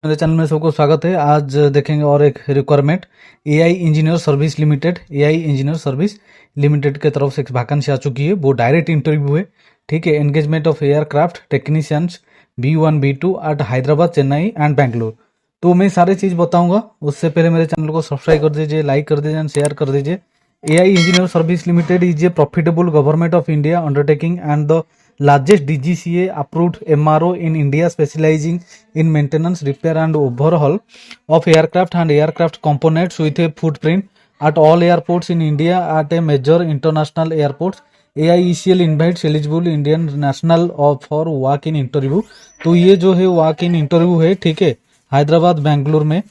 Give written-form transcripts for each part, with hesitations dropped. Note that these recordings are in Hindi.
मेरे चैनल में सबको स्वागत है। आज देखेंगे और एक requirement AI engineer service limited. AI engineer service limited के तरफ से एक वैकेंसी आ चुकी है, वो डायरेक्ट इंटरव्यू है। ठीक है, engagement of aircraft technicians B1 B2 at Hyderabad, Chennai and Bangalore. तो मैं सारी चीज़ बताऊंगा। उससे पहले मेरे चैनल को सब्सक्राइब कर दीजिए, लाइक कर दीजिए एंड शेयर कर दीजिए। AI engineer service limited is a profitable government of India undertaking and the largest DGCA approved MRO in India, specializing in maintenance, repair and overhaul of aircraft and aircraft components with a footprint at all airports in India at a major international airports. AIECL invites eligible Indian national for walk in interview। तो ये जो है walk in interview है, ठीक है, हैदराबाद, बेंगलुरु में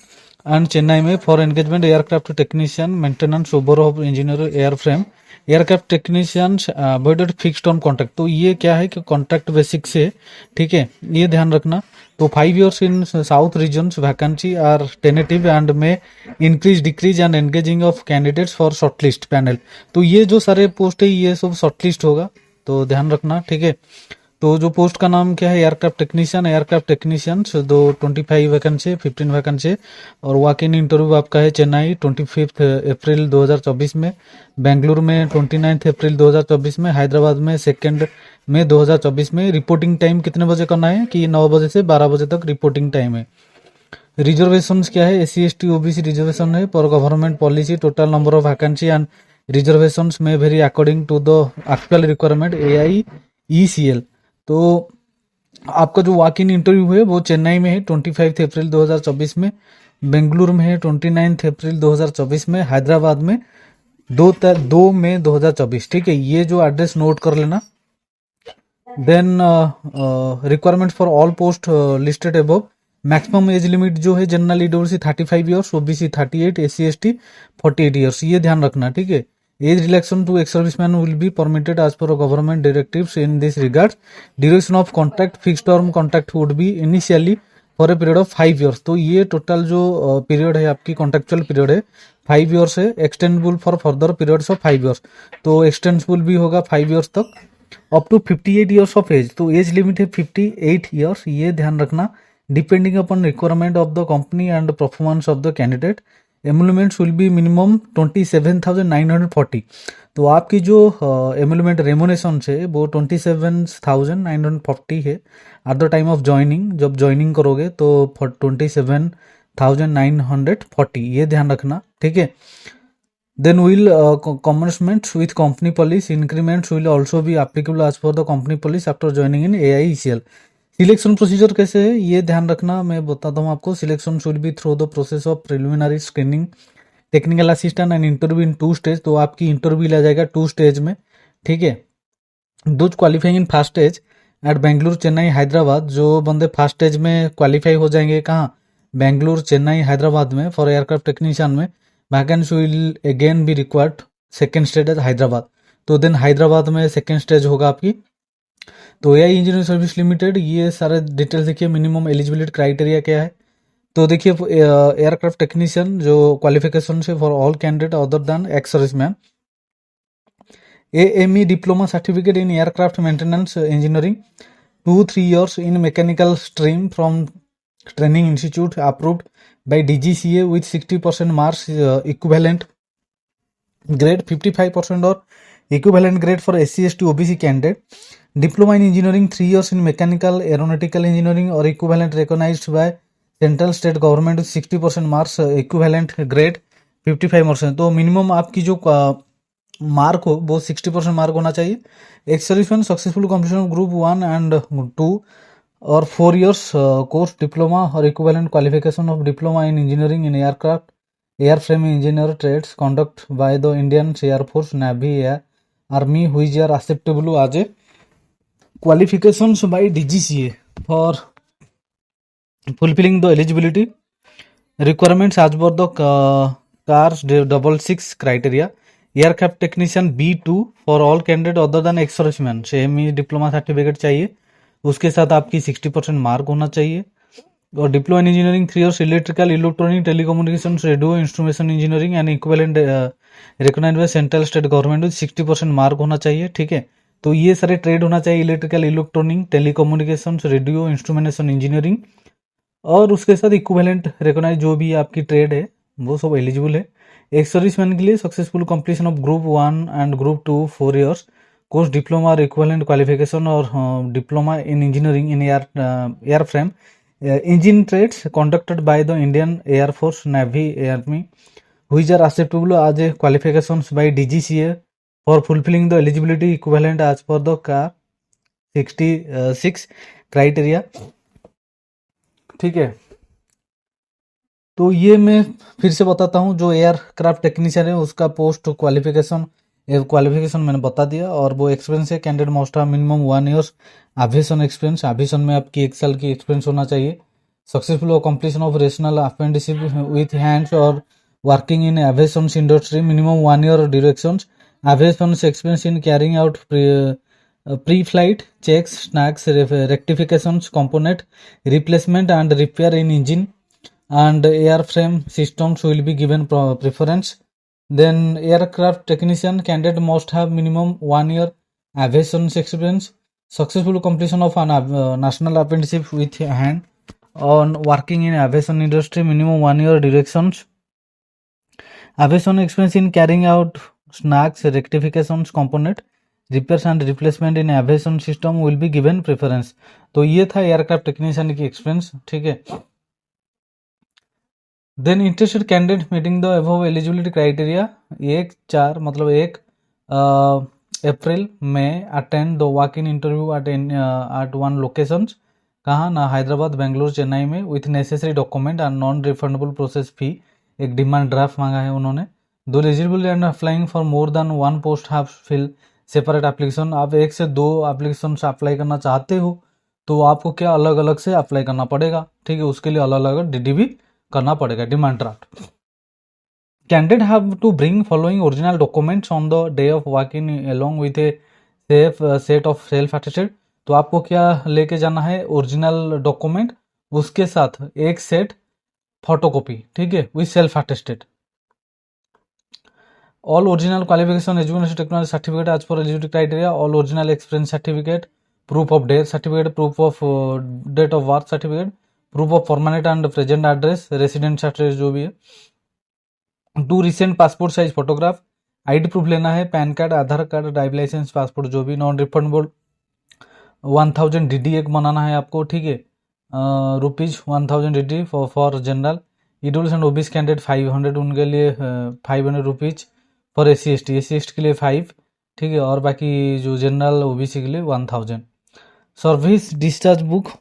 एंड चेन्नई में for engagement aircraft technician maintenance overall engineer airframe aircraft technicians avoided fix term contract. तो ये क्या है कि कॉन्ट्रैक्ट बेसिक से, ठीक है, ये ध्यान रखना। तो 5 years in south regions vacancy are tentative and may increase decrease and engaging of candidates for shortlist panel. तो ये जो सारे पोस्ट है ये सब शॉर्टलिस्ट होगा, तो ध्यान रखना, ठीक है। तो जो पोस्ट का नाम क्या है, एयरक्राफ्ट टेक्नीशियन दो 25 वैकेंसी 15 वैकेंसी। और वॉक इन इंटरव्यू आपका है चेन्नई 25 अप्रैल 2024 में, बेंगलुरु में 29 अप्रैल 2024 में, हैदराबाद में 2 मई 2024 में। रिपोर्टिंग टाइम कितने बजे करना है कि 9 बजे से 12 बजे तक रिपोर्टिंग टाइम है। रिजर्वेशन क्या है, SC ST OBC रिजर्वेशन है पर government policy. Total number of vacancy and reservation may very according to the actual requirement AIECL। तो आपका जो वॉक इन इंटरव्यू है वो चेन्नई में है 25 अप्रैल 2024 में, बेंगलुरु में है 29 अप्रैल 2024 में, हैदराबाद में 2 मई 2024। ठीक है, ये जो एड्रेस नोट कर लेना। Then requirement for all post listed above. Maximum age limit जो है general EWC 35 years, OBC 38, SC ST 48 years, ये ध्यान रखना, ठीक है। Age relaxation to ex serviceman will be permitted as per government directives in this regard. Duration of contract fix term contract would be initially for a period of 5 years. तो ये टोटल जो पीरियड है आपकी कॉन्ट्रेक्चुअल पीरियड है 5 ईयर्स है, extendable for further periods of 5 years. तो एक्सटेंडेबल भी होगा 5 ईयर्स तक, up to 58 years of age. तो एज लिमिट है 58 ईयर्स, ये ध्यान रखना। Depending upon requirement of the company and performance of the candidate, emoluments will be minimum 27,940। तो आपकी जो एमुलमेंट रेमोनेशन है वो 27,940 है eight the time of joining. जब ज्वाइनिंग करोगे तो 27,940, ये ध्यान रखना, ठीक है। Then will commencements with company policy increments will also be applicable as per the company policy after joining in AIECL। Selection procedure कैसे है ये ध्यान रखना, मैं बताता हूँ आपको। Selection should be through the process of preliminary screening, technical assistant and interview in 2 stage. तो आपकी इंटरव्यू लिया जाएगा 2 स्टेज में, ठीक है। Those qualifying in first stage at Bengaluru, Chennai, Hyderabad. जो बंदे फर्स्ट स्टेज में क्वालिफाई हो जाएंगे कहाँ, बेंगलुरु, चेन्नई, हैदराबाद में फॉर एयरक्राफ्ट टेक्नीशियन में, vacancy will again be required second stage as Hyderabad. तो देन हैदराबाद में सेकेंड स्टेज होगा आपकी। तो एआई इंजीनियरिंग सर्विस लिमिटेड, ये सारे डिटेल्स देखिए। मिनिमम एलिजिबिलिटी क्राइटेरिया क्या है, तो देखिए एयरक्राफ्ट टेक्नीशियन जो क्वालिफिकेशन से for all candidate other than ex serviceman, AME diploma certificate in aircraft maintenance engineering, 2-3 years in mechanical stream from training institute approved by DGCA with 60% marks equivalent grade, 55% or equivalent grade for SC ST OBC candidate. Diploma in engineering 3 years in mechanical aeronautical engineering or equivalent recognized by central state government with 60% marks equivalent grade 55%। तो मिनिमम आपकी जो मार्क हो वो 60% मार्क होना चाहिए। Ex serviceman successful completion group 1 and 2 और 4 years कोर्स डिप्लोमा और equivalent qualification of diploma in engineering in aircraft airframe engineer trades conduct by the Indian Air Force, navy, air army which are acceptable as a qualifications by DGCA for fulfilling the eligibility requirements as per the CARS 666 criteria। Aircraft technician B2 for all candidate other than ex serviceman, same ही डिप्लोमा सर्टिफिकेट चाहिए, उसके साथ आपकी 60% मार्क होना चाहिए। और diploma in engineering 3 years electrical electronic telecommunication radio instrumentation engineering and equivalent recognised by central state government with 60% mark होना चाहिए, ठीक है। तो ये सारे ट्रेड होना चाहिए, electrical electronic telecommunication radio instrumentation engineering और उसके साथ इक्विवेलेंट रिकॉग्नाइज जो भी आपकी ट्रेड है वो सब एलिजिबल है। एक सर्विसमैन के लिए successful completion of group 1 and group 2 4 years course diploma और इक्विवेलेंट क्वालिफिकेशन और diploma in engineering in airframe engine trades conducted by the Indian Air Force, Navy, Army, which are acceptable as a qualifications by DGCA for fulfilling the eligibility equivalent as per the CAR 66 criteria। ठीक है, तो ये मैं फिर से बताता हूँ, जो एयरक्राफ्ट टेक्नीशियन है उसका पोस्ट क्वालिफिकेशन मैंने बता दिया, और वो एक्सपीरियंस है candidate most of minimum 1 years aviation experience, aviation में आपकी 1 साल की एक्सपीरियंस होना चाहिए। Successful completion of rational apprenticeship with hands और working in aviation industry minimum 1 year duration, aviation experience in carrying out pre-flight checks, snacks, rectifications, component replacement and repair in engine and airframe systems will be given preference। Then aircraft technician candidate must have minimum 1 year aviation experience, successful completion of an national apprenticeship with hand on working in aviation industry minimum 1 year durations, aviation experience in carrying out snacks, rectifications, component repairs and replacement in aviation system will be given preference। तो ये था एयरक्राफ्ट टेक्नीशियन की एक्सपीरियंस। ठीक है, then interested candidate meeting the above eligibility criteria 1/4 मतलब 1 अप्रैल में attend the walk in interview at one locations, कहाँ ना, हैदराबाद, बेंगलोर, चेन्नई में, with necessary document and non refundable process fee. एक डिमांड ड्राफ्ट मांगा है उन्होंने। दो eligible and applying for more than 1 post have fill separate application. आप 1 से 2 एप्लीकेशन अप्लाई करना चाहते हो तो आपको क्या अलग अलग से अप्लाई करना पड़ेगा। ठीक है, उसके लिए अलग अलग डीडी भी करना पड़ेगा, demand draft. Candidate have to bring following original documents on the day of walk in along with a set of self attested. तो आपको क्या लेके जाना है, ओरिजिनल डॉक्यूमेंट, उसके साथ एक सेट फोटोकॉपी, ठीक है, with self attested. All original qualification education technology certificate as per eligibility criteria, all original experience certificate, proof of death certificate, proof of date of birth certificate, proof of permanent and present address, resident address जो भी है, 2 recent passport size photograph, ID proof लेना है, PAN card, Aadhaar card, driving licence, passport जो भी, नॉन रिफंडेबल 1000 DD एक बनाना है आपको। ठीक है, ₹1000 DD for general, EWS and OBC candidate 500, उनके लिए 500 रुपीज, फॉर SC/ST के लिए 5। ठीक है, और बाकी जो जनरल ओबीसी के लिए 1000। सर्विस डिस्चार्ज बुक,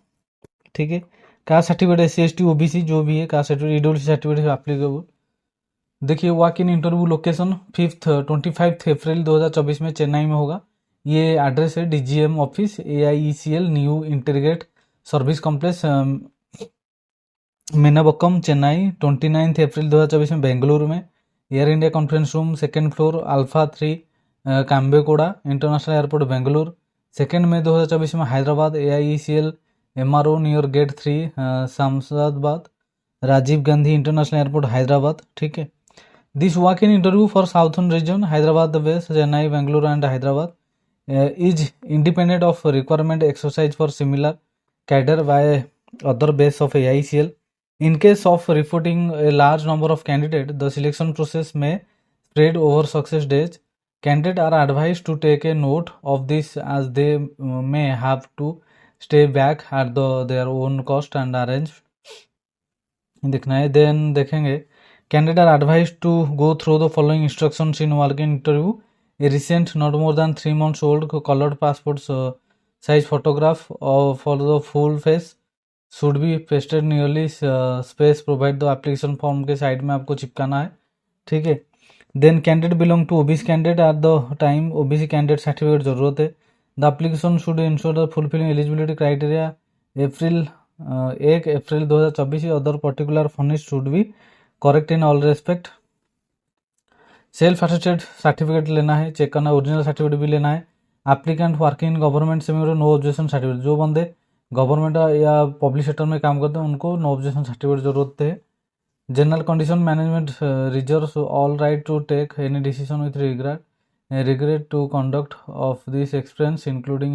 ठीक है, कास्ट सर्टिफिकेट, SC/ST OBC जो भी है, caste certificate, EWS certificate applicable. देखिए, वॉक इन इंटरव्यू लोकेशन 25 अप्रैल 2024 में चेन्नई में होगा। ये एड्रेस है DGM office, AIECL new integrated service complex, Meenambakkam, Chennai. 29 अप्रैल 2024 में बेंगलुरु में Air India conference room, 2nd floor, alpha 3, Kempegowda international airport, Bengaluru. 2 मई 2024 में Hyderabad, AIECL MRO near gate 3, Shamshabad, Rajiv Gandhi international airport, Hyderabad. ठीक है, this walk in interview for southern reason Hyderabad base, Chennai, Bengaluru and Hyderabad is independent of requirement exercise for similar cadre by other base of AICL. In case of reporting a large number of candidates, the selection process may spread over success days. Candidates are advised to take a note of this as they may have to stay back at their own cost and arrange देखना है। देन देखेंगे, candidate are advise to go through the following instructions in work in interview. A recent, not more than 3 months old, colored passport size photograph for the full face should be pasted nearly space provide the application form के साइड में आपको चिपकाना है। ठीक है, then candidate belong to OBC candidate at the time OBC candidate certificate जरूरत है। The application should ensure the fulfilling eligibility criteria 1 April 2024। Other particular furnish should be correct in all respect. Self attested certificate लेना है, चेक करना है, ओरिजिनल सर्टिफिकेट भी लेना है। एप्लीकेंट वर्किंग इन गवर्नमेंट से नो ऑब्जेक्शन सर्टिफिकेट, जो बंदे गवर्नमेंट या पब्लिक सेक्टर में काम करते हैं उनको नो ऑब्जेक्शन सर्टिफिकेट जरूरत है। General condition management reserve all right to take any decision with regret to conduct of this experience including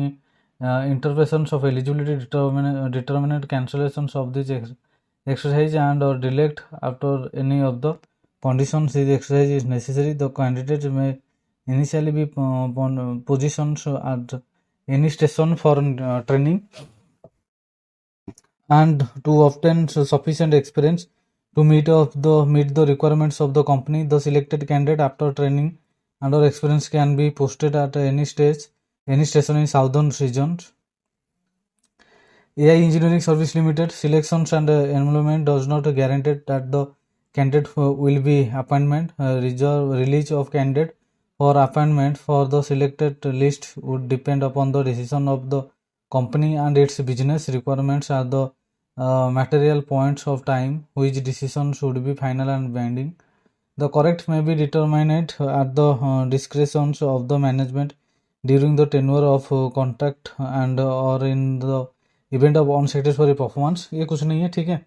interpretations of eligibility determinate cancellation of this exercise and or delete after any of the conditions is exercise is necessary, the candidate may initially be positioned at any station for training and to obtain sufficient experience to meet the requirements of the company. The selected candidate after training and or experience can be posted at any station in southern regions. AI Engineering Service Limited selections and enrollment does not guarantee that the candidate will be appointment. Release of candidate for appointment for the selected list would depend upon the decision of the company and its business requirements at the material points of time, which decision should be final and binding. The correct may be determined at the discretion of the management during the tenure of contract and or in the event of unsatisfactory performance. ये कुछ नहीं है, ठीक है।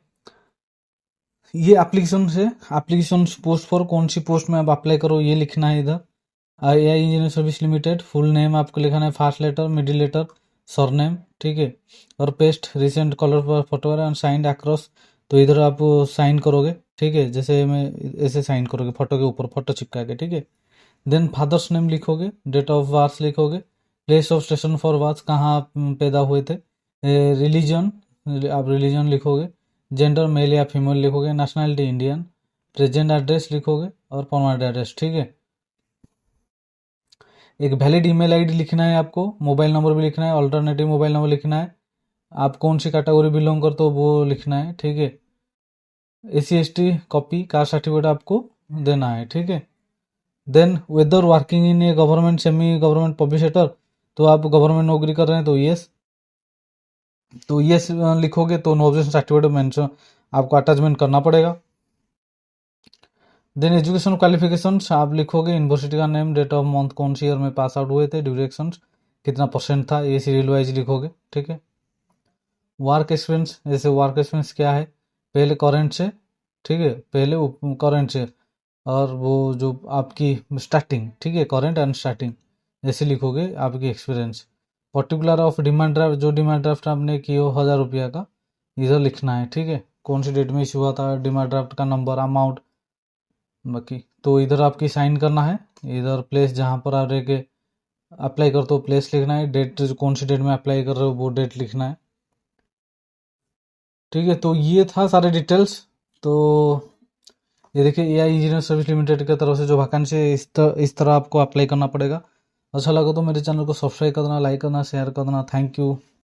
ये एप्लीकेशन से एप्लीकेशन पोस्ट फॉर कौन सी पोस्ट में आप अप्लाई करो ये लिखना है इधर। AI engineer service limited full name आपको लिखाना है, first letter middle letter surname, ठीक है, और पेस्ट रिसेंट कलर पर फोटो एंड साइंड अक्रॉस। तो इधर आप साइन करोगे, ठीक है, जैसे मैं ऐसे साइन करोगे फोटो के ऊपर फोटो चिपका के, ठीक है। देन फादर्स नेम लिखोगे, डेट ऑफ बर्थ लिखोगे, place of station for birth कहाँ आप पैदा हुए थे, रिलीजन आप रिलीजन लिखोगे, जेंडर मेल या फीमेल लिखोगे, नेशनलिटी इंडियन, प्रेजेंट एड्रेस लिखोगे और परमानेंट एड्रेस, ठीक है। एक वैलिड ईमेल आईडी लिखना है आपको, मोबाइल नंबर भी लिखना है, अल्टरनेटिव मोबाइल नंबर लिखना है, आप कौन सी कैटेगरी बिलोंग करते हो वो लिखना है, ठीक है। SC/ST कॉपी कास्ट सर्टिफिकेट आपको देना है, ठीक है। Then whether working in a government semi government public sector, तो आप गवर्नमेंट नौकरी कर रहे हैं तो यस, तो ये लिखोगे तो नो ऑब्जेक्शन सर्टिफिकेट मेंशन आपको अटैचमेंट करना पड़ेगा। देन एजुकेशन क्वालिफिकेशन आप लिखोगे, यूनिवर्सिटी का नेम, डेट ऑफ मंथ कौन सी ईयर में पास आउट हुए थे, ड्यूरेशन कितना परसेंट था, ये सीरियल वाइज लिखोगे, ठीक है। वर्क एक्सपीरियंस, जैसे वर्क एक्सपीरियंस क्या है, पहले करंट से, ठीक है, पहले करंट से और वो जो आपकी स्टार्टिंग, ठीक है, करंट एंड स्टार्टिंग ऐसे लिखोगे आपकी experience. Particular of demand draft, जो डिमांड ड्राफ्ट आपने किया हो 1000 रुपया का, इधर लिखना है, ठीक है, कौन सी डेट में इशू हुआ था, डिमांड ड्राफ्ट का नंबर, अमाउंट, बाकी तो इधर आपकी साइन करना है। इधर प्लेस जहाँ पर आप रह के अप्लाई करते हो प्लेस लिखना है, डेट कौन सी डेट में अप्लाई कर रहे हो वो डेट लिखना है, ठीक है। तो ये था सारे डिटेल्स। तो ये देखिए AI इंजीनियर सर्विस लिमिटेड की तरफ से जो वैकेंसी है इस तरह आपको अप्लाई करना पड़ेगा। अच्छा लगा तो मेरे चैनल को सब्सक्राइब कर देना, लाइक करना, शेयर कर देना। Thank you.